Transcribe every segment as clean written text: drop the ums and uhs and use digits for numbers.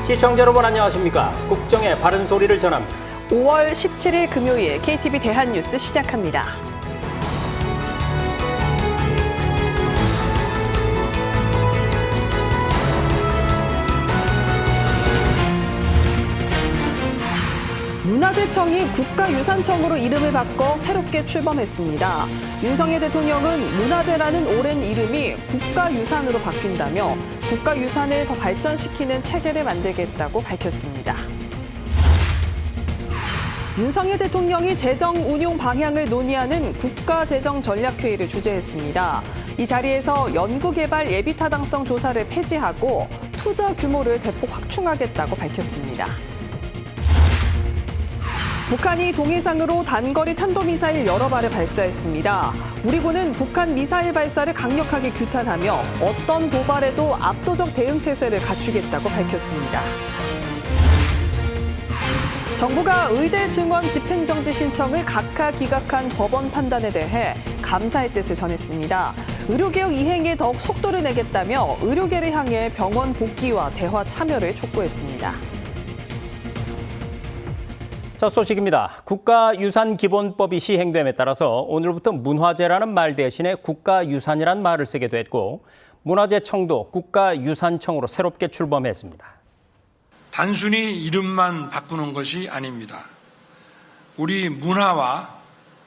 시청자 여러분 안녕하십니까? 국정의 바른 소리를 전합니다. 5월 17일 금요일 KTV 대한뉴스 시작합니다. 문화재청이 국가유산청으로 이름을 바꿔 새롭게 출범했습니다. 윤석열 대통령은 문화재라는 오랜 이름이 국가유산으로 바뀐다며 국가유산을 더 발전시키는 체계를 만들겠다고 밝혔습니다. 윤석열 대통령이 재정 운용 방향을 논의하는 국가재정전략회의를 주재했습니다. 이 자리에서 연구개발 예비타당성 조사를 폐지하고 투자 규모를 대폭 확충하겠다고 밝혔습니다. 북한이 동해상으로 단거리 탄도미사일 여러 발을 발사했습니다. 우리 군은 북한 미사일 발사를 강력하게 규탄하며 어떤 도발에도 압도적 대응 태세를 갖추겠다고 밝혔습니다. 정부가 의대 증원 집행정지 신청을 각하 기각한 법원 판단에 대해 감사의 뜻을 전했습니다. 의료개혁 이행에 더욱 속도를 내겠다며 의료계를 향해 병원 복귀와 대화 참여를 촉구했습니다. 첫 소식입니다. 국가유산기본법이 시행됨에 따라서 오늘부터 문화재라는 말 대신에 국가유산이란 말을 쓰게 됐고 문화재청도 국가유산청으로 새롭게 출범했습니다. 단순히 이름만 바꾸는 것이 아닙니다. 우리 문화와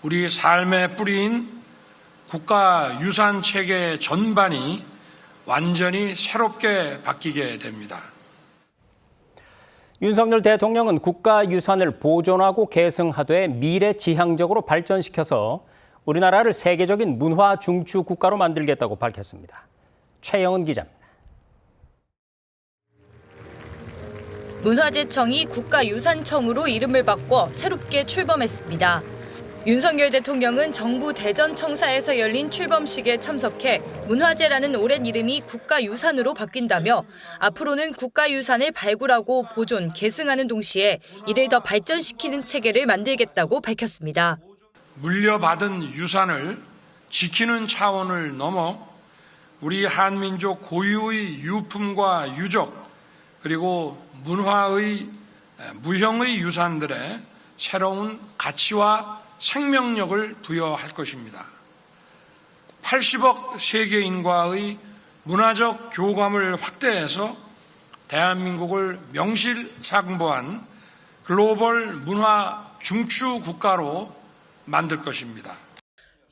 우리 삶의 뿌리인 국가유산 체계 전반이 완전히 새롭게 바뀌게 됩니다. 윤석열 대통령은 국가유산을 보존하고 계승하되 미래지향적으로 발전시켜서 우리나라를 세계적인 문화 중추 국가로 만들겠다고 밝혔습니다. 최영은 기자입니다. 문화재청이 국가유산청으로 이름을 바꿔 새롭게 출범했습니다. 윤석열 대통령은 정부 대전청사에서 열린 출범식에 참석해 문화재라는 오랜 이름이 국가유산으로 바뀐다며 앞으로는 국가유산을 발굴하고 보존, 계승하는 동시에 이를 더 발전시키는 체계를 만들겠다고 밝혔습니다. 물려받은 유산을 지키는 차원을 넘어 우리 한민족 고유의 유품과 유적 그리고 문화의 무형의 유산들의 새로운 가치와 생명력을 부여할 것입니다. 80억 세계인과의 문화적 교감을 확대해서 대한민국을 명실상부한 글로벌 문화 중추 국가로 만들 것입니다.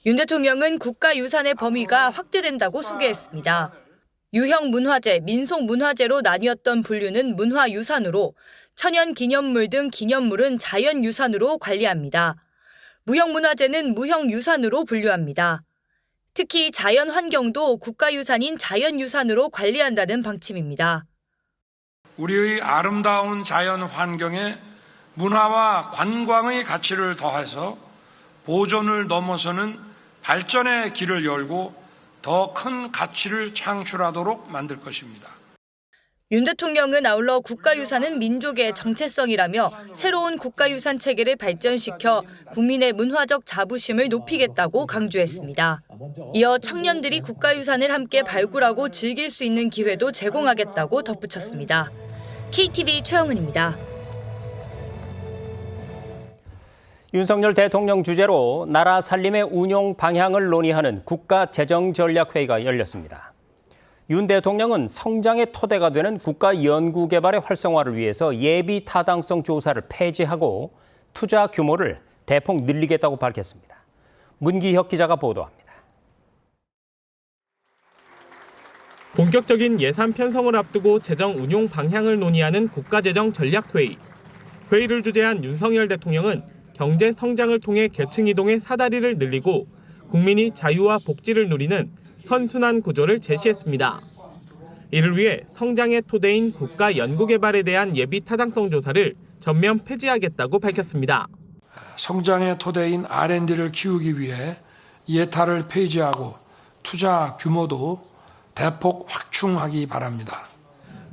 윤 대통령은 국가유산의 범위가 확대된다고 소개했습니다. 유형 문화재, 민속 문화재로 나뉘었던 분류는 문화유산으로 천연기념물 등 기념물은 자연유산으로 관리합니다. 무형문화재는 무형유산으로 분류합니다. 특히 자연환경도 국가유산인 자연유산으로 관리한다는 방침입니다. 우리의 아름다운 자연환경에 문화와 관광의 가치를 더해서 보존을 넘어서는 발전의 길을 열고 더 큰 가치를 창출하도록 만들 것입니다. 윤 대통령은 아울러 국가유산은 민족의 정체성이라며 새로운 국가유산 체계를 발전시켜 국민의 문화적 자부심을 높이겠다고 강조했습니다. 이어 청년들이 국가유산을 함께 발굴하고 즐길 수 있는 기회도 제공하겠다고 덧붙였습니다. KTV 최영은입니다. 윤석열 대통령 주재로 나라 살림의 운용 방향을 논의하는 국가재정전략회의가 열렸습니다. 윤 대통령은 성장의 토대가 되는 국가 연구개발의 활성화를 위해서 예비 타당성 조사를 폐지하고 투자 규모를 대폭 늘리겠다고 밝혔습니다. 문기혁 기자가 보도합니다. 본격적인 예산 편성을 앞두고 재정 운용 방향을 논의하는 국가재정전략회의. 회의를 주재한 윤석열 대통령은 경제 성장을 통해 계층 이동의 사다리를 늘리고 국민이 자유와 복지를 누리는 선순환 구조를 제시했습니다. 이를 위해 성장의 토대인 국가 연구개발에 대한 예비 타당성 조사를 전면 폐지하겠다고 밝혔습니다. 성장의 토대인 R&D를 키우기 위해 예타를 폐지하고 투자 규모도 대폭 확충하기 바랍니다.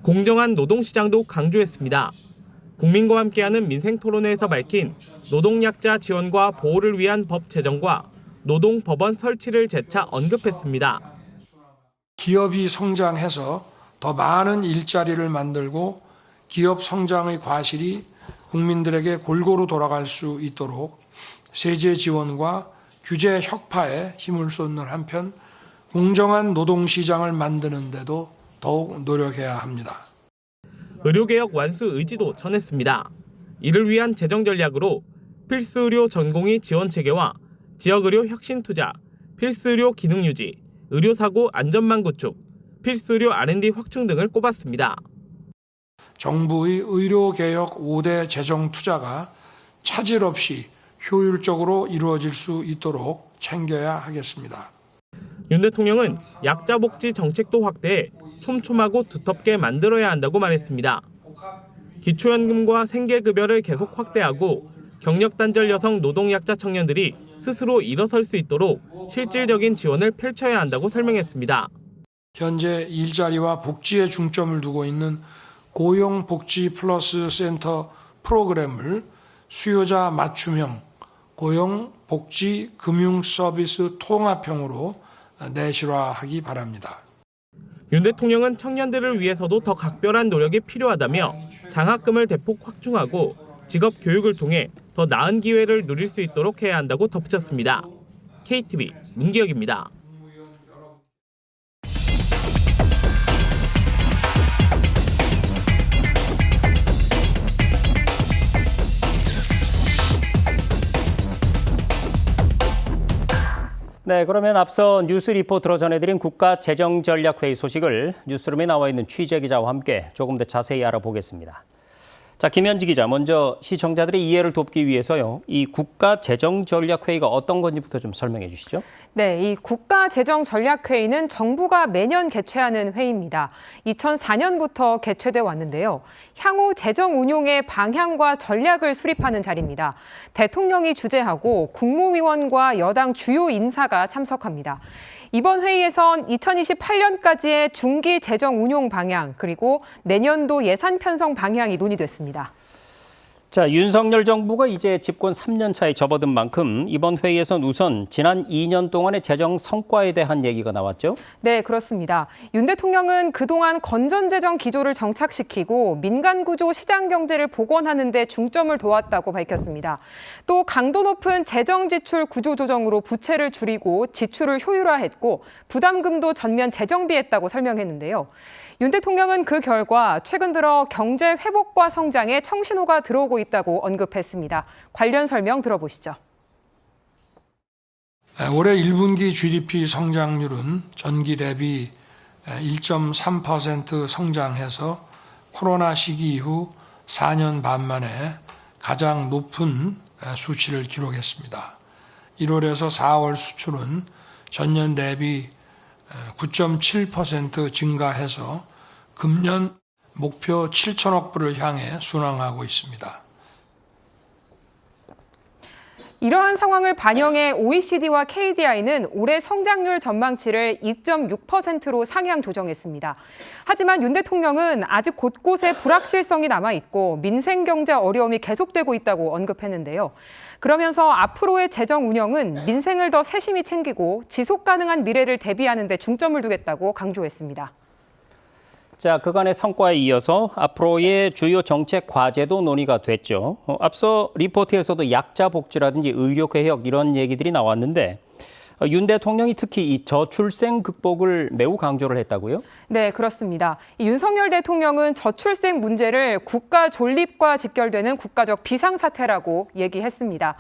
공정한 노동시장도 강조했습니다. 국민과 함께하는 민생토론회에서 밝힌 노동약자 지원과 보호를 위한 법 제정과 노동법원 설치를 재차 언급했습니다. 기업이 성장해서 더 많은 일자리를 만들고 기업 성장의 과실이 국민들에게 골고루 돌아갈 수 있도록 세제 지원과 규제 혁파에 힘을 쏟는 한편 공정한 노동시장을 만드는 데도 더욱 노력해야 합니다. 의료개혁 완수 의지도 전했습니다. 이를 위한 재정 전략으로 필수의료 전공의 지원 체계와 지역의료 혁신 투자, 필수의료 기능 유지, 의료사고 안전망 구축, 필수의료 R&D 확충 등을 꼽았습니다. 정부의 의료개혁 5대 재정 투자가 차질 없이 효율적으로 이루어질 수 있도록 챙겨야 하겠습니다. 윤 대통령은 약자 복지 정책도 확대해 촘촘하고 두텁게 만들어야 한다고 말했습니다. 기초연금과 생계급여를 계속 확대하고 경력 단절 여성 노동약자 청년들이 스스로 일어설 수 있도록 실질적인 지원을 펼쳐야 한다고 설명했습니다. 현재 일자리와 복지에 중점을 두고 있는 고용복지 플러스 센터 프로그램을 수요자 맞춤형 고용복지 금융서비스 통합형으로 내실화하기 바랍니다. 윤 대통령은 청년들을 위해서도 더 각별한 노력이 필요하다며 장학금을 대폭 확충하고 직업 교육을 통해 더 나은 기회를 누릴 수 있도록 해야 한다고 덧붙였습니다. KTV 문기혁입니다. 네, 그러면 앞서 뉴스 리포트로 전해드린 국가재정전략회의 소식을 뉴스룸에 나와 있는 취재기자와 함께 조금 더 자세히 알아보겠습니다. 자, 김현지 기자, 먼저 시청자들의 이해를 돕기 위해서요, 이 국가재정전략회의가 어떤 건지부터 좀 설명해 주시죠. 네, 이 국가재정전략회의는 정부가 매년 개최하는 회의입니다. 2004년부터 개최돼 왔는데요. 향후 재정 운용의 방향과 전략을 수립하는 자리입니다. 대통령이 주재하고 국무위원과 여당 주요 인사가 참석합니다. 이번 회의에선 2028년까지의 중기 재정 운용 방향 그리고 내년도 예산 편성 방향이 논의됐습니다. 자, 윤석열 정부가 이제 집권 3년 차에 접어든 만큼 이번 회의에선 우선 지난 2년 동안의 재정 성과에 대한 얘기가 나왔죠? 네, 그렇습니다. 윤 대통령은 그동안 건전재정 기조를 정착시키고 민간구조 시장경제를 복원하는 데 중점을 둬왔다고 밝혔습니다. 또 강도 높은 재정지출 구조조정으로 부채를 줄이고 지출을 효율화했고 부담금도 전면 재정비했다고 설명했는데요. 윤 대통령은 그 결과 최근 들어 경제 회복과 성장에 청신호가 들어오고 있다고 언급했습니다. 관련 설명 들어보시죠. 올해 1분기 GDP 성장률은 전기 대비 1.3% 성장해서 코로나 시기 이후 4년 반 만에 가장 높은 수치를 기록했습니다. 1월에서 4월 수출은 전년 대비 9.7% 증가해서 금년 목표 7천억 불을 향해 순항하고 있습니다. 이러한 상황을 반영해 OECD와 KDI는 올해 성장률 전망치를 2.6%로 상향 조정했습니다. 하지만 윤 대통령은 아직 곳곳에 불확실성이 남아있고 민생 경제 어려움이 계속되고 있다고 언급했는데요. 그러면서 앞으로의 재정 운영은 민생을 더 세심히 챙기고 지속 가능한 미래를 대비하는 데 중점을 두겠다고 강조했습니다. 자, 그간의 성과에 이어서 앞으로의 주요 정책 과제도 논의가 됐죠. 앞서 리포트에서도 약자 복지라든지 의료 개혁 이런 얘기들이 나왔는데 윤 대통령이 특히 이 저출생 극복을 매우 강조를 했다고요? 네, 그렇습니다. 윤석열 대통령은 저출생 문제를 국가 존립과 직결되는 국가적 비상사태라고 얘기했습니다.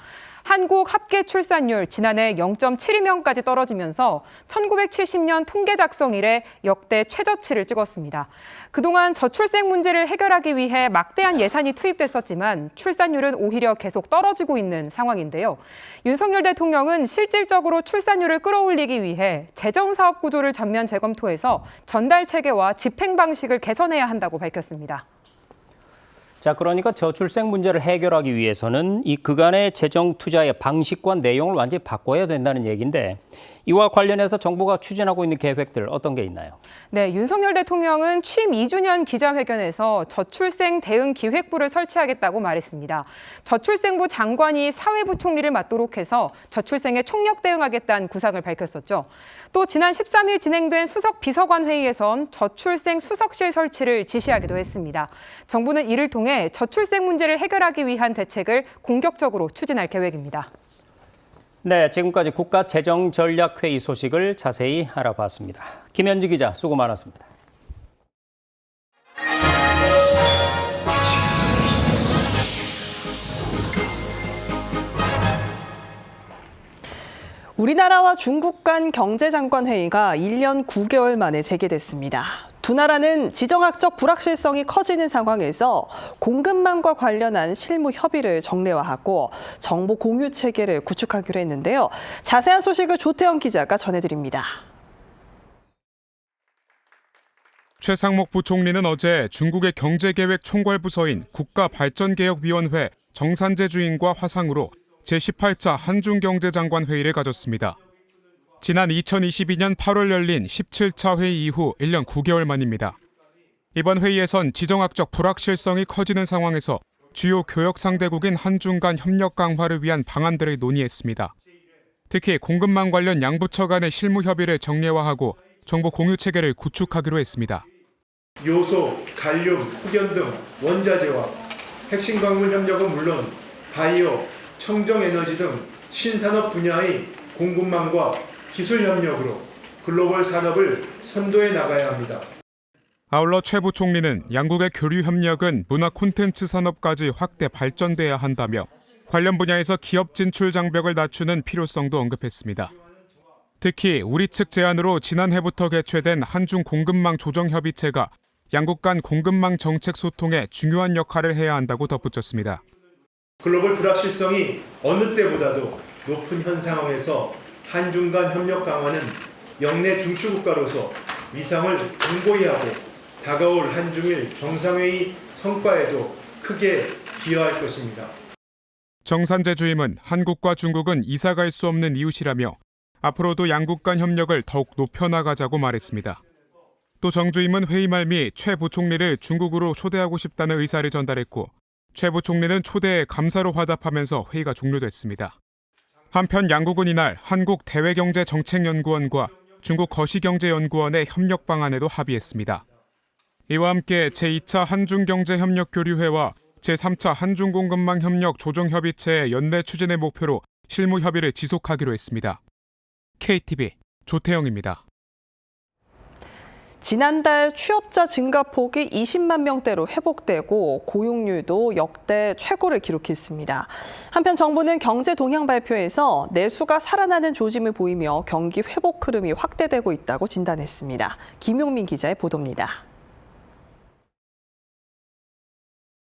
한국 합계 출산율 지난해 0.72명까지 떨어지면서 1970년 통계 작성 이래 역대 최저치를 찍었습니다. 그동안 저출생 문제를 해결하기 위해 막대한 예산이 투입됐었지만 출산율은 오히려 계속 떨어지고 있는 상황인데요. 윤석열 대통령은 실질적으로 출산율을 끌어올리기 위해 재정사업 구조를 전면 재검토해서 전달 체계와 집행 방식을 개선해야 한다고 밝혔습니다. 자, 그러니까 저출생 문제를 해결하기 위해서는 이 그간의 재정 투자의 방식과 내용을 완전히 바꿔야 된다는 얘기인데 이와 관련해서 정부가 추진하고 있는 계획들 어떤 게 있나요? 네, 윤석열 대통령은 취임 2주년 기자회견에서 저출생 대응 기획부를 설치하겠다고 말했습니다. 저출생부 장관이 사회부 총리를 맡도록 해서 저출생에 총력 대응하겠다는 구상을 밝혔었죠. 또 지난 13일 진행된 수석 비서관 회의에선 저출생 수석실 설치를 지시하기도 했습니다. 정부는 이를 통해 저출생 문제를 해결하기 위한 대책을 공격적으로 추진할 계획입니다. 네, 지금까지 국가재정전략회의 소식을 자세히 알아봤습니다. 김현지 기자, 수고 많았습니다. 우리나라와 중국 간 경제장관 회의가 1년 9개월 만에 재개됐습니다. 두 나라는 지정학적 불확실성이 커지는 상황에서 공급망과 관련한 실무 협의를 정례화하고 정보 공유 체계를 구축하기로 했는데요. 자세한 소식을 조태영 기자가 전해드립니다. 최상목 부총리는 어제 중국의 경제계획 총괄부서인 국가발전개혁위원회 정산재 주인과 화상으로 제18차 한중경제장관 회의를 가졌습니다. 지난 2022년 8월 열린 17차 회의 이후 1년 9개월 만입니다. 이번 회의에선 지정학적 불확실성이 커지는 상황에서 주요 교역 상대국인 한중 간 협력 강화를 위한 방안들을 논의했습니다. 특히 공급망 관련 양부처 간의 실무 협의를 정례화하고 정보 공유 체계를 구축하기로 했습니다. 요소, 갈륨, 흑연 등 원자재와 핵심 광물 협력은 물론 바이오, 청정에너지 등 신산업 분야의 공급망과 기술 협력으로 글로벌 산업을 선도해 나가야 합니다. 아울러 최 부총리는 양국의 교류 협력은 문화 콘텐츠 산업까지 확대 발전돼야 한다며 관련 분야에서 기업 진출 장벽을 낮추는 필요성도 언급했습니다. 특히 우리 측 제안으로 지난해부터 개최된 한중 공급망 조정 협의체가 양국 간 공급망 정책 소통에 중요한 역할을 해야 한다고 덧붙였습니다. 글로벌 불확실성이 어느 때보다도 높은 현 상황에서 한중 간 협력 강화는 영내 중추국가로서 위상을 공고히 하고 다가올 한중일 정상회의 성과에도 크게 기여할 것입니다. 정산재 주임은 한국과 중국은 이사갈 수 없는 이웃이라며 앞으로도 양국 간 협력을 더욱 높여나가자고 말했습니다. 또 정 주임은 회의 말 미 최 부총리를 중국으로 초대하고 싶다는 의사를 전달했고 최 부총리는 초대에 감사로 화답하면서 회의가 종료됐습니다. 한편 양국은 이날 한국 대외경제정책연구원과 중국 거시경제연구원의 협력 방안에도 합의했습니다. 이와 함께 제2차 한중경제협력교류회와 제3차 한중공급망협력 조정협의체의 연내 추진의 목표로 실무 협의를 지속하기로 했습니다. KTV 조태영입니다. 지난달 취업자 증가폭이 20만 명대로 회복되고 고용률도 역대 최고를 기록했습니다. 한편 정부는 경제 동향 발표에서 내수가 살아나는 조짐을 보이며 경기 회복 흐름이 확대되고 있다고 진단했습니다. 김용민 기자의 보도입니다.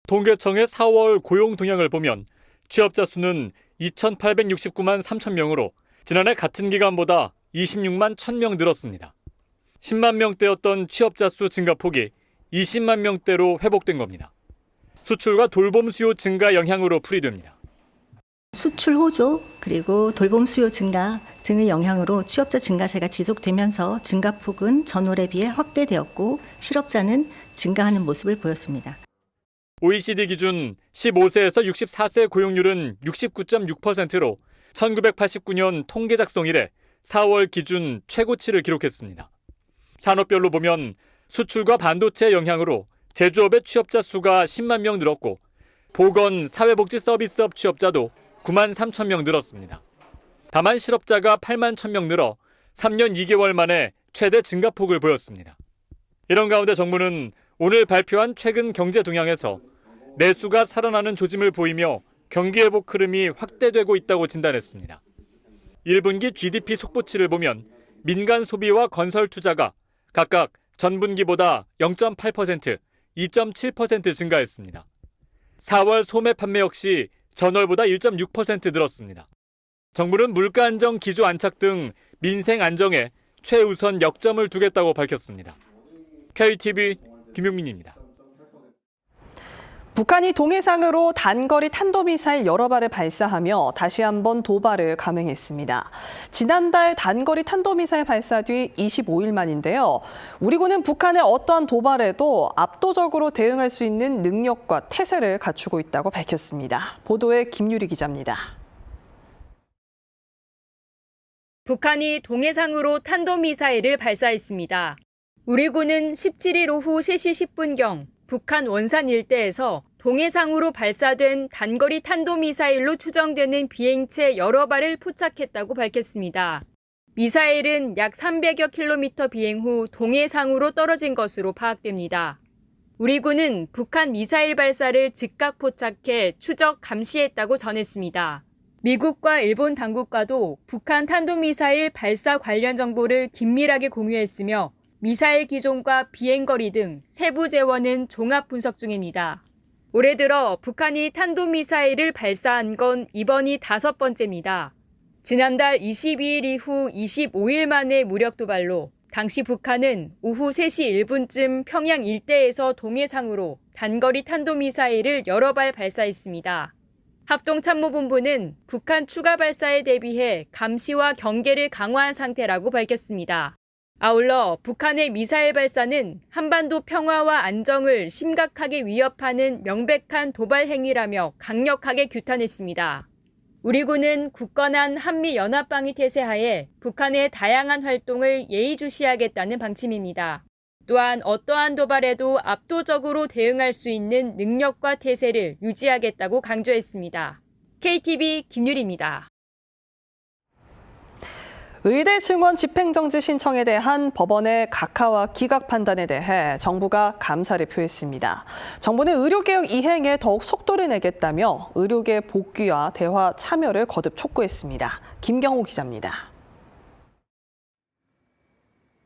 통계청의 4월 고용 동향을 보면 취업자 수는 2,869만 3천 명으로 지난해 같은 기간보다 26만 1,000명 늘었습니다. 10만 명대였던 취업자 수 증가폭이 20만 명대로 회복된 겁니다. 수출과 돌봄 수요 증가 영향으로 풀이됩니다. 수출 호조 그리고 돌봄 수요 증가 등의 영향으로 취업자 증가세가 지속되면서 증가폭은 전월에 비해 확대되었고 실업자는 증가하는 모습을 보였습니다. OECD 기준 15세에서 64세 고용률은 69.6%로 1989년 통계 작성 이래 4월 기준 최고치를 기록했습니다. 산업별로 보면 수출과 반도체 영향으로 제조업의 취업자 수가 10만 명 늘었고 보건, 사회복지 서비스업 취업자도 9만 3천 명 늘었습니다. 다만 실업자가 8만 1천 명 늘어 3년 2개월 만에 최대 증가폭을 보였습니다. 이런 가운데 정부는 오늘 발표한 최근 경제 동향에서 내수가 살아나는 조짐을 보이며 경기 회복 흐름이 확대되고 있다고 진단했습니다. 1분기 GDP 속보치를 보면 민간 소비와 건설 투자가 각각 전분기보다 0.8%, 2.7% 증가했습니다. 4월 소매 판매 역시 전월보다 1.6% 늘었습니다. 정부는 물가 안정 기조 안착 등 민생 안정에 최우선 역점을 두겠다고 밝혔습니다. KTV 김용민입니다. 북한이 동해상으로 단거리 탄도미사일 여러 발을 발사하며 다시 한번 도발을 감행했습니다. 지난달 단거리 탄도미사일 발사 뒤 25일 만인데요. 우리 군은 북한의 어떠한 도발에도 압도적으로 대응할 수 있는 능력과 태세를 갖추고 있다고 밝혔습니다. 보도에 김유리 기자입니다. 북한이 동해상으로 탄도미사일을 발사했습니다. 우리 군은 17일 오후 3시 10분경 북한 원산 일대에서 동해상으로 발사된 단거리 탄도미사일로 추정되는 비행체 여러 발을 포착했다고 밝혔습니다. 미사일은 약 300여 킬로미터 비행 후 동해상으로 떨어진 것으로 파악됩니다. 우리 군은 북한 미사일 발사를 즉각 포착해 추적 감시했다고 전했습니다. 미국과 일본 당국과도 북한 탄도미사일 발사 관련 정보를 긴밀하게 공유했으며 미사일 기종과 비행거리 등 세부 재원은 종합 분석 중입니다. 올해 들어 북한이 탄도미사일을 발사한 건 이번이 5번째입니다. 지난달 22일 이후 25일 만에 무력 도발로 당시 북한은 오후 3시 1분쯤 평양 일대에서 동해상으로 단거리 탄도미사일을 여러 발 발사했습니다. 합동참모본부는 북한 추가 발사에 대비해 감시와 경계를 강화한 상태라고 밝혔습니다. 아울러 북한의 미사일 발사는 한반도 평화와 안정을 심각하게 위협하는 명백한 도발 행위라며 강력하게 규탄했습니다. 우리 군은 굳건한 한미연합방위 태세하에 북한의 다양한 활동을 예의주시하겠다는 방침입니다. 또한 어떠한 도발에도 압도적으로 대응할 수 있는 능력과 태세를 유지하겠다고 강조했습니다. KTV 김유리입니다. 의대 증원 집행정지 신청에 대한 법원의 각하와 기각 판단에 대해 정부가 감사를 표했습니다. 정부는 의료개혁 이행에 더욱 속도를 내겠다며 의료계 복귀와 대화 참여를 거듭 촉구했습니다. 김경호 기자입니다.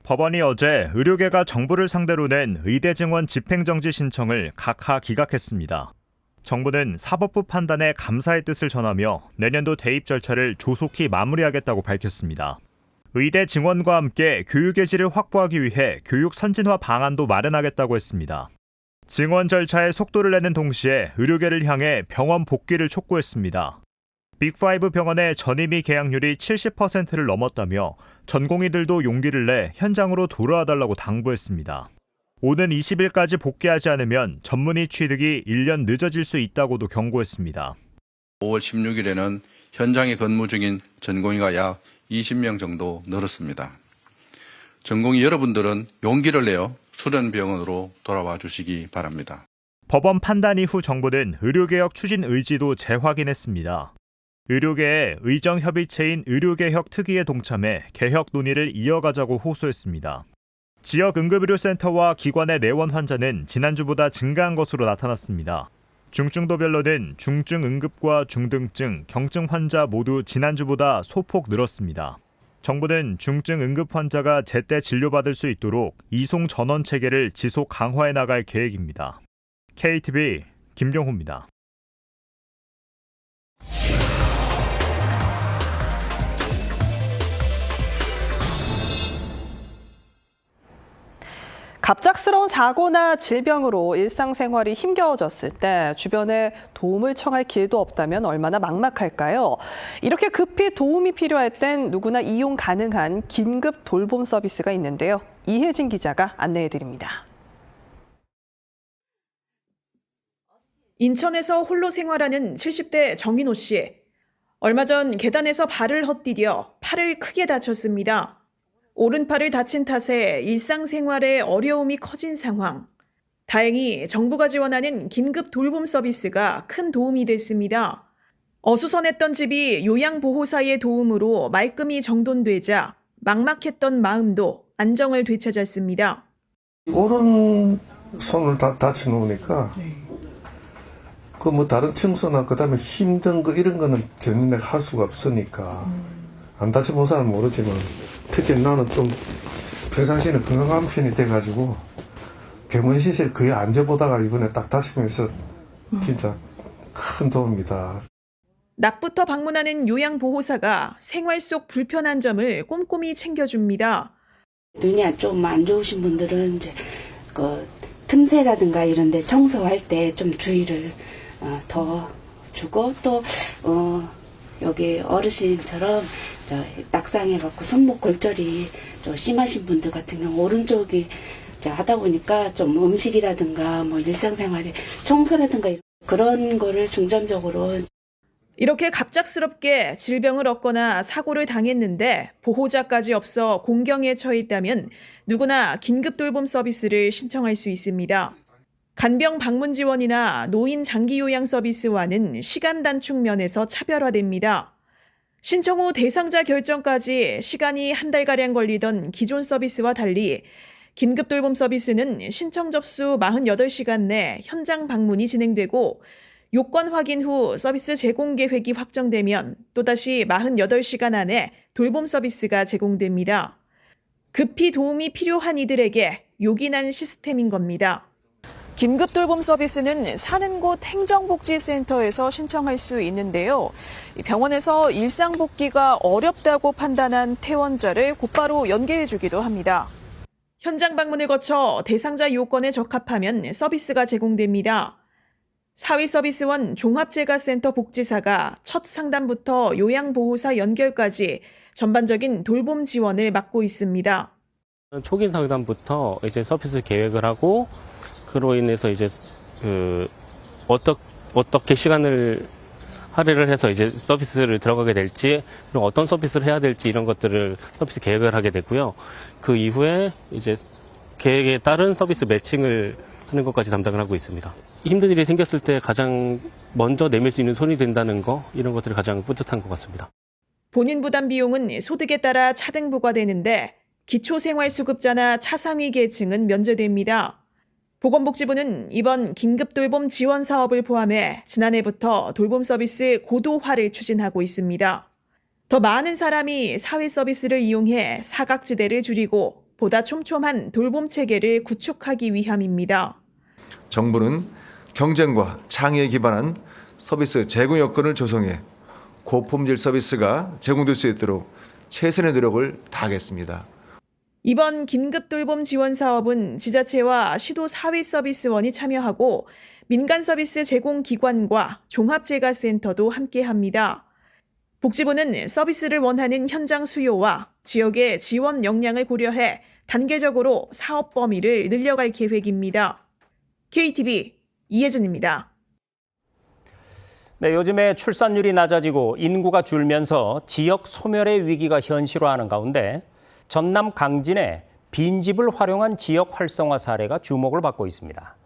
법원이 어제 의료계가 정부를 상대로 낸 의대 증원 집행정지 신청을 각하 기각했습니다. 정부는 사법부 판단에 감사의 뜻을 전하며 내년도 대입 절차를 조속히 마무리하겠다고 밝혔습니다. 의대 증원과 함께 교육의 질을 확보하기 위해 교육 선진화 방안도 마련하겠다고 했습니다. 증원 절차에 속도를 내는 동시에 의료계를 향해 병원 복귀를 촉구했습니다. 빅5 병원의 전임의 계약률이 70%를 넘었다며 전공의들도 용기를 내 현장으로 돌아와달라고 당부했습니다. 오는 20일까지 복귀하지 않으면 전문의 취득이 1년 늦어질 수 있다고도 경고했습니다. 5월 16일에는 현장에 근무 중인 전공의가 약 20명 정도 늘었습니다. 전공의 여러분들은 용기를 내어 수련병원으로 돌아와 주시기 바랍니다. 법원 판단 이후 정부는 의료개혁 추진 의지도 재확인했습니다. 의료계의 의정협의체인 의료개혁 특위에 동참해 개혁 논의를 이어가자고 호소했습니다. 지역 응급의료센터와 기관의 내원 환자는 지난주보다 증가한 것으로 나타났습니다. 중증도별로는 중증 응급과 중등증, 경증 환자 모두 지난주보다 소폭 늘었습니다. 정부는 중증 응급 환자가 제때 진료받을 수 있도록 이송 전원 체계를 지속 강화해 나갈 계획입니다. KTV 김경호입니다. 갑작스러운 사고나 질병으로 일상생활이 힘겨워졌을 때 주변에 도움을 청할 길도 없다면 얼마나 막막할까요? 이렇게 급히 도움이 필요할 땐 누구나 이용 가능한 긴급 돌봄 서비스가 있는데요. 이혜진 기자가 안내해드립니다. 인천에서 홀로 생활하는 70대 정인호 씨. 얼마 전 계단에서 발을 헛디뎌 팔을 크게 다쳤습니다. 오른팔을 다친 탓에 일상생활에 어려움이 커진 상황. 다행히 정부가 지원하는 긴급 돌봄 서비스가 큰 도움이 됐습니다. 어수선했던 집이 요양보호사의 도움으로 말끔히 정돈되자 막막했던 마음도 안정을 되찾았습니다. 오른손을 다쳐 놓으니까 다른 청소나 그다음에 힘든 거 이런 거는 전혀 내가 할 수가 없으니까 안 다쳐본 사람은 모르지만 특히 나는 좀 평상시에는 건강한 편이 돼가지고 병원 시설 거의 앉아보다가 이번에 딱 다치면서 진짜 큰 도움이다. 낮부터 방문하는 요양보호사가 생활 속 불편한 점을 꼼꼼히 챙겨줍니다. 눈이 좀 안 좋으신 분들은 이제 틈새라든가 이런 데 청소할 때 좀 주의를 더 주고 또 여기 어르신처럼 낙상해갖고 손목 골절이 좀 심하신 분들 같은 경우 오른쪽이 하다 보니까 좀 음식이라든가 뭐 일상생활에 청소라든가 그런 거를 중점적으로 이렇게 갑작스럽게 질병을 얻거나 사고를 당했는데 보호자까지 없어 공경에 처했다면 누구나 긴급 돌봄 서비스를 신청할 수 있습니다. 간병 방문 지원이나 노인 장기 요양 서비스와는 시간 단축 면에서 차별화됩니다. 신청 후 대상자 결정까지 시간이 한 달가량 걸리던 기존 서비스와 달리 긴급 돌봄 서비스는 신청 접수 48시간 내 현장 방문이 진행되고 요건 확인 후 서비스 제공 계획이 확정되면 또다시 48시간 안에 돌봄 서비스가 제공됩니다. 급히 도움이 필요한 이들에게 요긴한 시스템인 겁니다. 긴급 돌봄 서비스는 사는 곳 행정복지센터에서 신청할 수 있는데요. 병원에서 일상 복귀가 어렵다고 판단한 퇴원자를 곧바로 연계해 주기도 합니다. 현장 방문을 거쳐 대상자 요건에 적합하면 서비스가 제공됩니다. 사회서비스원 종합재가센터 복지사가 첫 상담부터 요양보호사 연결까지 전반적인 돌봄 지원을 맡고 있습니다. 초기 상담부터 이제 서비스 계획을 하고 그로 인해서 이제 어떻게 시간을 할애를 해서 이제 서비스를 들어가게 될지, 그리고 어떤 서비스를 해야 될지 이런 것들을 서비스 계획을 하게 되고요. 그 이후에 이제 계획에 따른 서비스 매칭을 하는 것까지 담당을 하고 있습니다. 힘든 일이 생겼을 때 가장 먼저 내밀 수 있는 손이 된다는 거, 이런 것들이 가장 뿌듯한 것 같습니다. 본인 부담 비용은 소득에 따라 차등 부과되는데 기초생활수급자나 차상위 계층은 면제됩니다. 보건복지부는 이번 긴급돌봄 지원 사업을 포함해 지난해부터 돌봄 서비스 고도화를 추진하고 있습니다. 더 많은 사람이 사회 서비스를 이용해 사각지대를 줄이고 보다 촘촘한 돌봄 체계를 구축하기 위함입니다. 정부는 경쟁과 창의에 기반한 서비스 제공 여건을 조성해 고품질 서비스가 제공될 수 있도록 최선의 노력을 다하겠습니다. 이번 긴급돌봄 지원 사업은 지자체와 시도 사회서비스원이 참여하고 민간 서비스 제공기관과 종합재가센터도 함께합니다. 복지부는 서비스를 원하는 현장 수요와 지역의 지원 역량을 고려해 단계적으로 사업 범위를 늘려갈 계획입니다. KTV 이혜진입니다. 네, 요즘에 출산율이 낮아지고 인구가 줄면서 지역 소멸의 위기가 현실화하는 가운데 전남 강진의 빈집을 활용한 지역 활성화 사례가 주목을 받고 있습니다.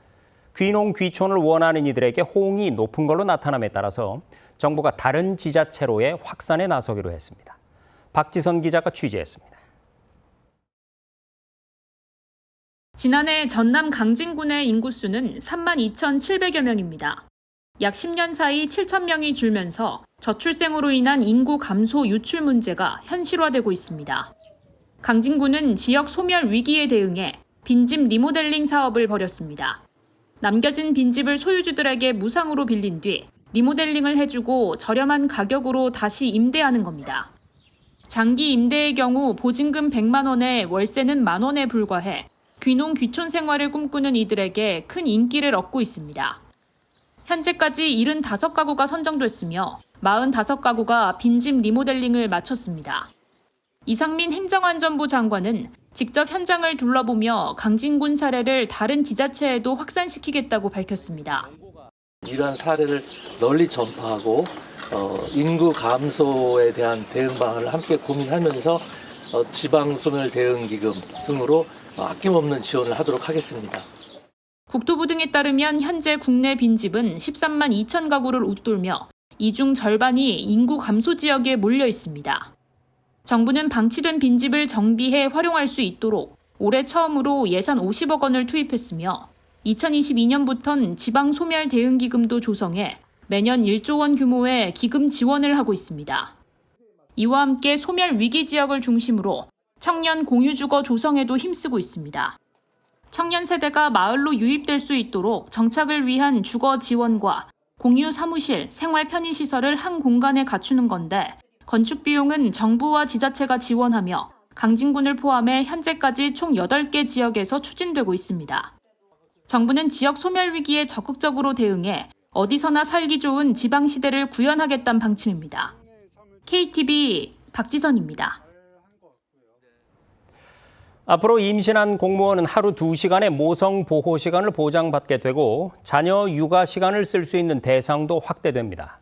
귀농 귀촌을 원하는 이들에게 호응이 높은 걸로 나타남에 따라서 정부가 다른 지자체로의 확산에 나서기로 했습니다. 박지선 기자가 취재했습니다. 지난해 전남 강진군의 인구수는 32,700여 명입니다. 약 10년 사이 7,000명이 줄면서 저출생으로 인한 인구 감소 유출 문제가 현실화되고 있습니다. 강진군은 지역 소멸 위기에 대응해 빈집 리모델링 사업을 벌였습니다. 남겨진 빈집을 소유주들에게 무상으로 빌린 뒤 리모델링을 해주고 저렴한 가격으로 다시 임대하는 겁니다. 장기 임대의 경우 보증금 100만 원에 월세는 만 원에 불과해 귀농 귀촌 생활을 꿈꾸는 이들에게 큰 인기를 얻고 있습니다. 현재까지 75가구가 선정됐으며 45가구가 빈집 리모델링을 마쳤습니다. 이상민 행정안전부 장관은 직접 현장을 둘러보며 강진군 사례를 다른 지자체에도 확산시키겠다고 밝혔습니다. 이러한 사례를 널리 전파하고 인구 감소에 대한 대응 방안을 함께 고민하면서 지방소멸 대응기금 등으로 아낌없는 지원을 하도록 하겠습니다. 국토부 등에 따르면 현재 국내 빈집은 13만 2천 가구를 웃돌며 이 중 절반이 인구 감소 지역에 몰려 있습니다. 정부는 방치된 빈집을 정비해 활용할 수 있도록 올해 처음으로 예산 50억 원을 투입했으며 2022년부터는 지방소멸 대응기금도 조성해 매년 1조 원 규모의 기금 지원을 하고 있습니다. 이와 함께 소멸 위기 지역을 중심으로 청년 공유주거 조성에도 힘쓰고 있습니다. 청년 세대가 마을로 유입될 수 있도록 정착을 위한 주거 지원과 공유 사무실, 생활 편의시설을 한 공간에 갖추는 건데 건축 비용은 정부와 지자체가 지원하며 강진군을 포함해 현재까지 총 8개 지역에서 추진되고 있습니다. 정부는 지역 소멸 위기에 적극적으로 대응해 어디서나 살기 좋은 지방시대를 구현하겠다는 방침입니다. KTV 박지선입니다. 앞으로 임신한 공무원은 하루 2시간의 모성 보호 시간을 보장받게 되고 자녀 육아 시간을 쓸 수 있는 대상도 확대됩니다.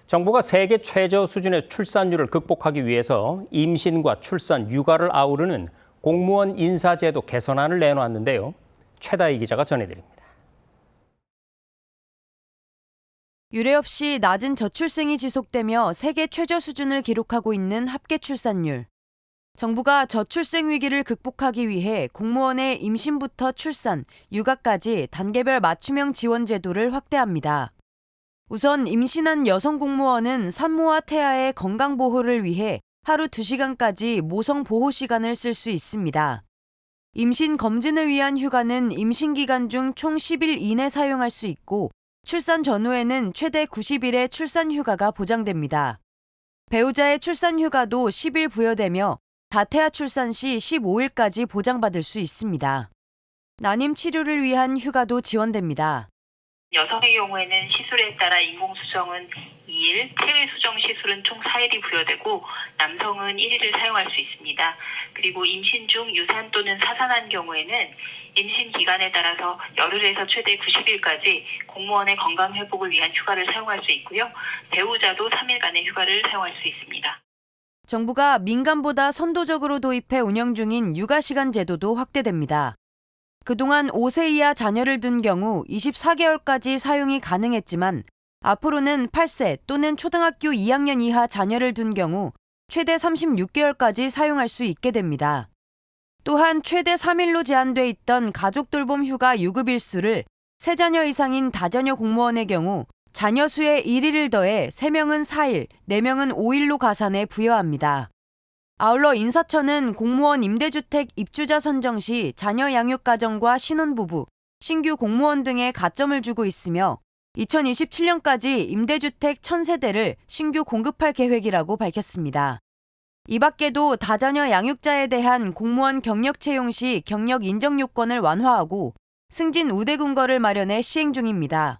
정부가 세계 최저 수준의 출산율을 극복하기 위해서 임신과 출산, 육아를 아우르는 공무원 인사제도 개선안을 내놓았는데요. 최다희 기자가 전해드립니다. 유례 없이 낮은 저출생이 지속되며 세계 최저 수준을 기록하고 있는 합계 출산율. 정부가 저출생 위기를 극복하기 위해 공무원의 임신부터 출산, 육아까지 단계별 맞춤형 지원 제도를 확대합니다. 우선 임신한 여성 공무원은 산모와 태아의 건강 보호를 위해 하루 2시간까지 모성 보호 시간을 쓸 수 있습니다. 임신 검진을 위한 휴가는 임신 기간 중 총 10일 이내 사용할 수 있고 출산 전후에는 최대 90일의 출산 휴가가 보장됩니다. 배우자의 출산 휴가도 10일 부여되며 다태아 출산 시 15일까지 보장받을 수 있습니다. 난임 치료를 위한 휴가도 지원됩니다. 여성의 경우에는 시술에 따라 인공수정은 2일, 체외수정 시술은 총 4일이 부여되고 남성은 1일을 사용할 수 있습니다. 그리고 임신 중 유산 또는 사산한 경우에는 임신 기간에 따라서 열흘에서 최대 90일까지 공무원의 건강 회복을 위한 휴가를 사용할 수 있고요. 배우자도 3일간의 휴가를 사용할 수 있습니다. 정부가 민간보다 선도적으로 도입해 운영 중인 육아시간 제도도 확대됩니다. 그동안 5세 이하 자녀를 둔 경우 24개월까지 사용이 가능했지만 앞으로는 8세 또는 초등학교 2학년 이하 자녀를 둔 경우 최대 36개월까지 사용할 수 있게 됩니다. 또한 최대 3일로 제한돼 있던 가족 돌봄 휴가 유급 일수를 3자녀 이상인 다자녀 공무원의 경우 자녀 수에 1일을 더해 3명은 4일, 4명은 5일로 가산해 부여합니다. 아울러 인사처는 공무원 임대주택 입주자 선정 시 자녀 양육 가정과 신혼부부, 신규 공무원 등에 가점을 주고 있으며 2027년까지 임대주택 1000세대를 신규 공급할 계획이라고 밝혔습니다. 이 밖에도 다자녀 양육자에 대한 공무원 경력 채용 시 경력 인정 요건을 완화하고 승진 우대 근거를 마련해 시행 중입니다.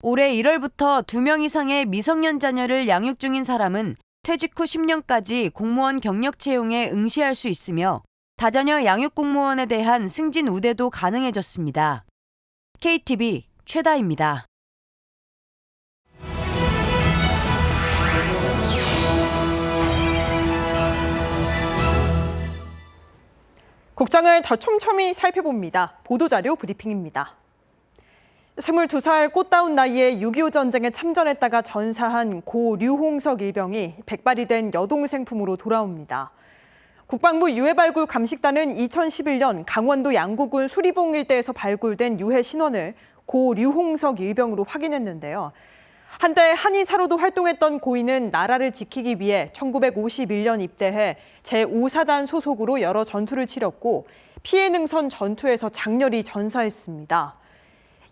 올해 1월부터 2명 이상의 미성년 자녀를 양육 중인 사람은 퇴직 후 10년까지 공무원 경력 채용에 응시할 수 있으며 다자녀 양육 공무원에 대한 승진 우대도 가능해졌습니다. KTV 최다입니다. 국장을 더 촘촘히 살펴봅니다. 보도자료 브리핑입니다. 22살 꽃다운 나이에 6.25 전쟁에 참전했다가 전사한 고 류홍석 일병이 백발이 된 여동생 품으로 돌아옵니다. 국방부 유해발굴 감식단은 2011년 강원도 양구군 수리봉 일대에서 발굴된 유해 신원을 고 류홍석 일병으로 확인했는데요. 한때 한의사로도 활동했던 고인은 나라를 지키기 위해 1951년 입대해 제5사단 소속으로 여러 전투를 치렀고 피해 능선 전투에서 장렬히 전사했습니다.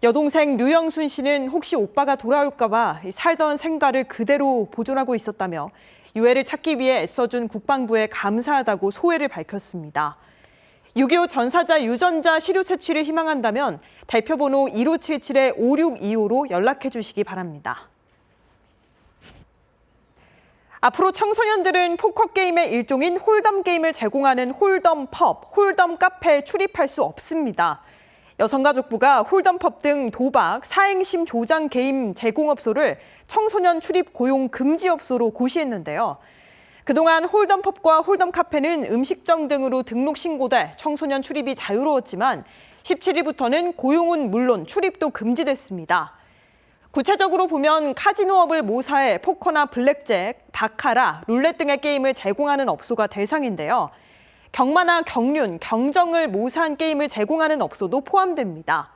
여동생 류영순 씨는 혹시 오빠가 돌아올까 봐 살던 생가를 그대로 보존하고 있었다며 유해를 찾기 위해 애써준 국방부에 감사하다고 소회를 밝혔습니다. 6.25 전사자 유전자 시료 채취를 희망한다면 대표번호 1577-5625로 연락해 주시기 바랍니다. 앞으로 청소년들은 포커게임의 일종인 홀덤 게임을 제공하는 홀덤 펍, 홀덤 카페에 출입할 수 없습니다. 여성가족부가 홀덤 펍 등 도박, 사행심 조장 게임 제공업소를 청소년 출입 고용 금지업소로 고시했는데요. 그동안 홀덤 펍과 홀덤 카페는 음식점 등으로 등록 신고돼 청소년 출입이 자유로웠지만 17일부터는 고용은 물론 출입도 금지됐습니다. 구체적으로 보면 카지노업을 모사해 포커나 블랙잭, 바카라, 룰렛 등의 게임을 제공하는 업소가 대상인데요. 경마나 경륜, 경정을 모사한 게임을 제공하는 업소도 포함됩니다.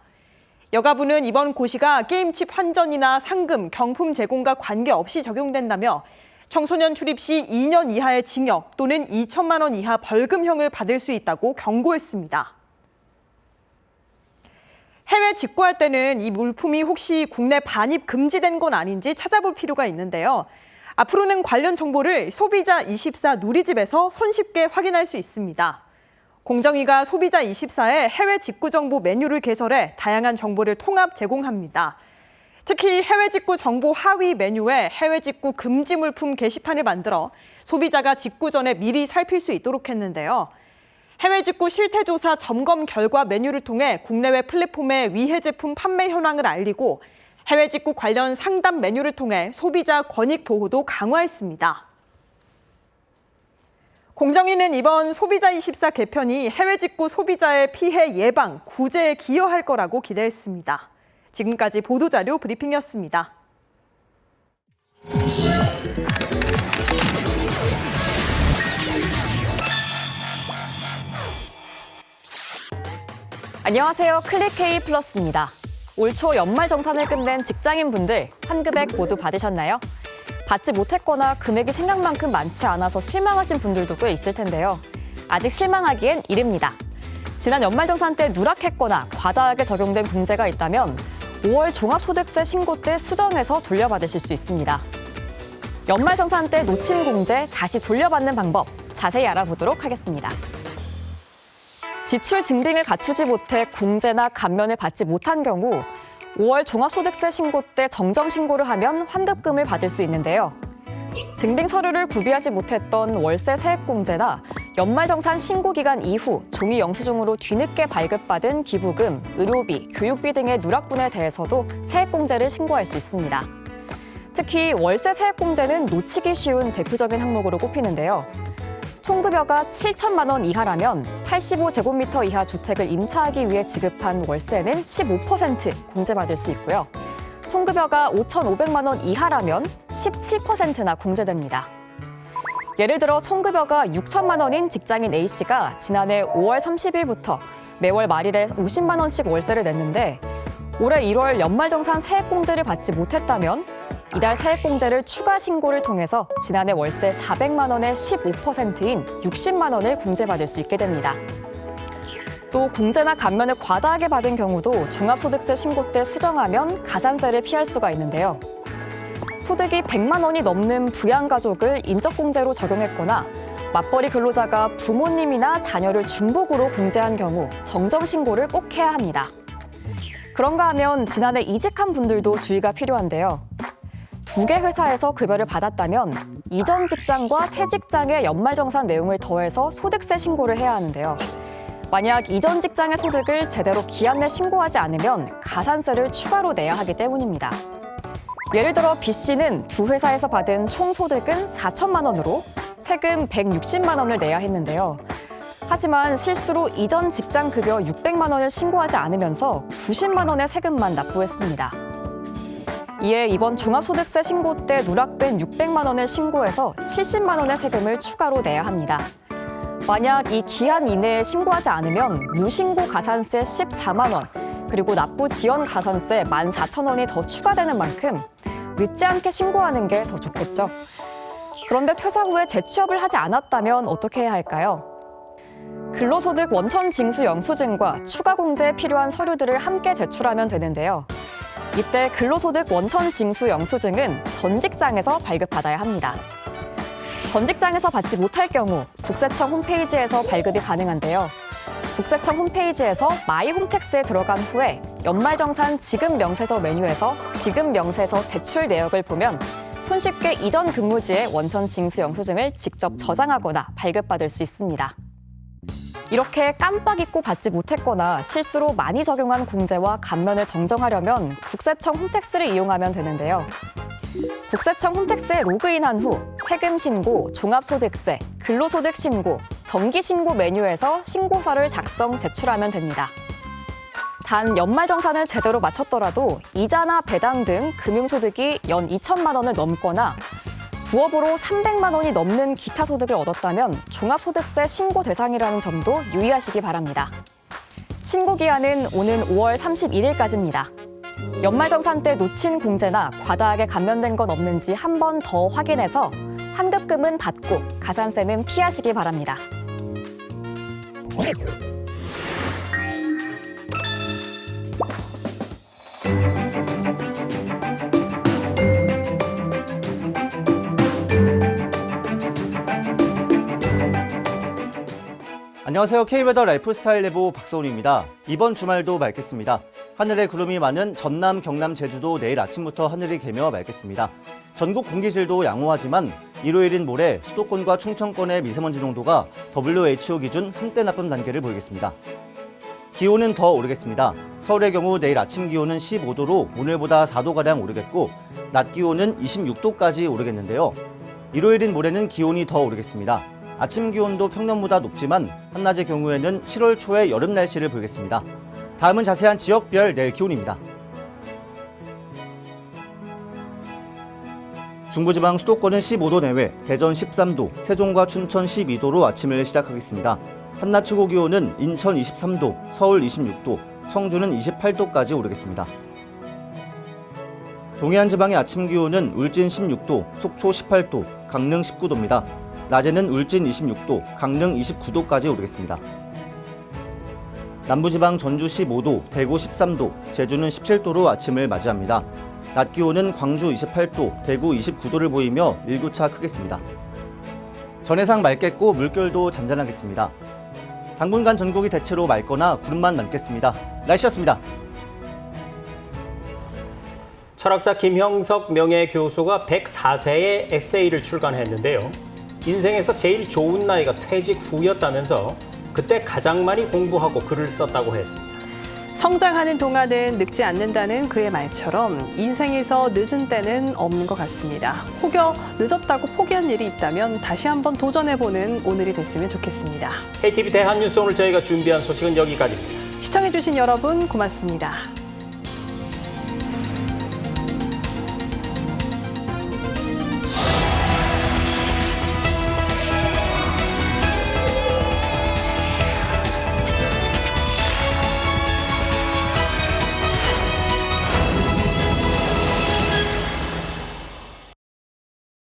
여가부는 이번 고시가 게임칩 환전이나 상금, 경품 제공과 관계없이 적용된다며 청소년 출입 시 2년 이하의 징역 또는 2천만 원 이하 벌금형을 받을 수 있다고 경고했습니다. 해외 직구할 때는 이 물품이 혹시 국내 반입 금지된 건 아닌지 찾아볼 필요가 있는데요. 앞으로는 관련 정보를 소비자24 누리집에서 손쉽게 확인할 수 있습니다. 공정위가 소비자24의 해외 직구 정보 메뉴를 개설해 다양한 정보를 통합 제공합니다. 특히 해외 직구 정보 하위 메뉴에 해외 직구 금지 물품 게시판을 만들어 소비자가 직구 전에 미리 살필 수 있도록 했는데요. 해외 직구 실태조사 점검 결과 메뉴를 통해 국내외 플랫폼의 위해 제품 판매 현황을 알리고 해외 직구 관련 상담 메뉴를 통해 소비자 권익 보호도 강화했습니다. 공정위는 이번 소비자24 개편이 해외 직구 소비자의 피해 예방, 구제에 기여할 거라고 기대했습니다. 지금까지 보도자료 브리핑이었습니다. 안녕하세요. 클릭K 플러스입니다. 올 초 연말 정산을 끝낸 직장인분들 환급액 모두 받으셨나요? 받지 못했거나 금액이 생각만큼 많지 않아서 실망하신 분들도 꽤 있을 텐데요. 아직 실망하기엔 이릅니다. 지난 연말정산 때 누락했거나 과다하게 적용된 공제가 있다면 5월 종합소득세 신고 때 수정해서 돌려받으실 수 있습니다. 연말정산 때 놓친 공제 다시 돌려받는 방법 자세히 알아보도록 하겠습니다. 지출 증빙을 갖추지 못해 공제나 감면을 받지 못한 경우 5월 종합소득세 신고 때 정정 신고를 하면 환급금을 받을 수 있는데요. 증빙 서류를 구비하지 못했던 월세 세액공제나 연말정산 신고 기간 이후 종이 영수증으로 뒤늦게 발급받은 기부금, 의료비, 교육비 등의 누락분에 대해서도 세액공제를 신고할 수 있습니다. 특히 월세 세액공제는 놓치기 쉬운 대표적인 항목으로 꼽히는데요. 총급여가 7천만 원 이하라면 85제곱미터 이하 주택을 임차하기 위해 지급한 월세는 15% 공제받을 수 있고요. 총급여가 5,500만 원 이하라면 17%나 공제됩니다. 예를 들어 총급여가 6천만 원인 직장인 A씨가 지난해 5월 30일부터 매월 말일에 50만 원씩 월세를 냈는데 올해 1월 연말정산 세액공제를 받지 못했다면 이달 세액공제를 추가 신고를 통해서 지난해 월세 400만 원의 15%인 60만 원을 공제받을 수 있게 됩니다. 또 공제나 감면을 과다하게 받은 경우도 종합소득세 신고 때 수정하면 가산세를 피할 수가 있는데요. 소득이 100만 원이 넘는 부양가족을 인적공제로 적용했거나 맞벌이 근로자가 부모님이나 자녀를 중복으로 공제한 경우 정정신고를 꼭 해야 합니다. 그런가 하면 지난해 이직한 분들도 주의가 필요한데요. 2개 회사에서 급여를 받았다면 이전 직장과 새 직장의 연말정산 내용을 더해서 소득세 신고를 해야 하는데요. 만약 이전 직장의 소득을 제대로 기한 내 신고하지 않으면 가산세를 추가로 내야 하기 때문입니다. 예를 들어 B씨는 2회사에서 받은 총 소득은 4천만 원으로 세금 160만 원을 내야 했는데요. 하지만 실수로 이전 직장 급여 600만 원을 신고하지 않으면서 90만 원의 세금만 납부했습니다. 이에 이번 종합소득세 신고 때 누락된 600만 원을 신고해서 70만 원의 세금을 추가로 내야 합니다. 만약 이 기한 이내에 신고하지 않으면 무신고 가산세 14만 원, 그리고 납부 지연 가산세 14,000원이 더 추가되는 만큼 늦지 않게 신고하는 게 더 좋겠죠. 그런데 퇴사 후에 재취업을 하지 않았다면 어떻게 해야 할까요? 근로소득 원천 징수 영수증과 추가 공제에 필요한 서류들을 함께 제출하면 되는데요. 이때 근로소득 원천 징수 영수증은 전 직장에서 발급받아야 합니다. 전 직장에서 받지 못할 경우 국세청 홈페이지에서 발급이 가능한데요. 국세청 홈페이지에서 마이 홈택스에 들어간 후에 연말정산 지급 명세서 메뉴에서 지급 명세서 제출 내역을 보면 손쉽게 이전 근무지의 원천 징수 영수증을 직접 저장하거나 발급받을 수 있습니다. 이렇게 깜빡 잊고 받지 못했거나 실수로 많이 적용한 공제와 감면을 정정하려면 국세청 홈택스를 이용하면 되는데요. 국세청 홈택스에 로그인한 후 세금 신고, 종합소득세, 근로소득 신고, 정기신고 메뉴에서 신고서를 작성, 제출하면 됩니다. 단 연말정산을 제대로 마쳤더라도 이자나 배당 등 금융소득이 연 2천만 원을 넘거나 부업으로 300만 원이 넘는 기타 소득을 얻었다면 종합소득세 신고 대상이라는 점도 유의하시기 바랍니다. 신고 기한은 오는 5월 31일까지입니다. 연말정산 때 놓친 공제나 과다하게 감면된 건 없는지 한 번 더 확인해서 환급금은 받고 가산세는 피하시기 바랍니다. 안녕하세요. K웨더 라이프스타일 예보 박서훈입니다. 이번 주말도 맑겠습니다. 하늘에 구름이 많은 전남, 경남, 제주도 내일 아침부터 하늘이 개며 맑겠습니다. 전국 공기질도 양호하지만 일요일인 모레 수도권과 충청권의 미세먼지 농도가 WHO 기준 한때 나쁨 단계를 보이겠습니다. 기온은 더 오르겠습니다. 서울의 경우 내일 아침 기온은 15도로 오늘보다 4도가량 오르겠고 낮 기온은 26도까지 오르겠는데요. 일요일인 모레는 기온이 더 오르겠습니다. 아침 기온도 평년보다 높지만 한낮의 경우에는 7월 초의 여름 날씨를 보이겠습니다. 다음은 자세한 지역별 내일 기온입니다. 중부지방 수도권은 15도 내외, 대전 13도, 세종과 춘천 12도로 아침을 시작하겠습니다. 한낮 최고 기온은 인천 23도, 서울 26도, 청주는 28도까지 오르겠습니다. 동해안 지방의 아침 기온은 울진 16도, 속초 18도, 강릉 19도입니다. 낮에는 울진 26도, 강릉 29도까지 오르겠습니다. 남부지방 전주 15도, 대구 13도, 제주는 17도로 아침을 맞이합니다. 낮 기온은 광주 28도, 대구 29도를 보이며 일교차 크겠습니다. 전해상 맑겠고 물결도 잔잔하겠습니다. 당분간 전국이 대체로 맑거나 구름만 많겠습니다. 날씨였습니다. 철학자 김형석 명예교수가 104세에 에세이를 출간했는데요. 인생에서 제일 좋은 나이가 퇴직 후였다면서 그때 가장 많이 공부하고 글을 썼다고 했습니다. 성장하는 동안은 늙지 않는다는 그의 말처럼 인생에서 늦은 때는 없는 것 같습니다. 혹여 늦었다고 포기한 일이 있다면 다시 한번 도전해보는 오늘이 됐으면 좋겠습니다. KTV 대한뉴스 오늘 저희가 준비한 소식은 여기까지입니다. 시청해주신 여러분 고맙습니다.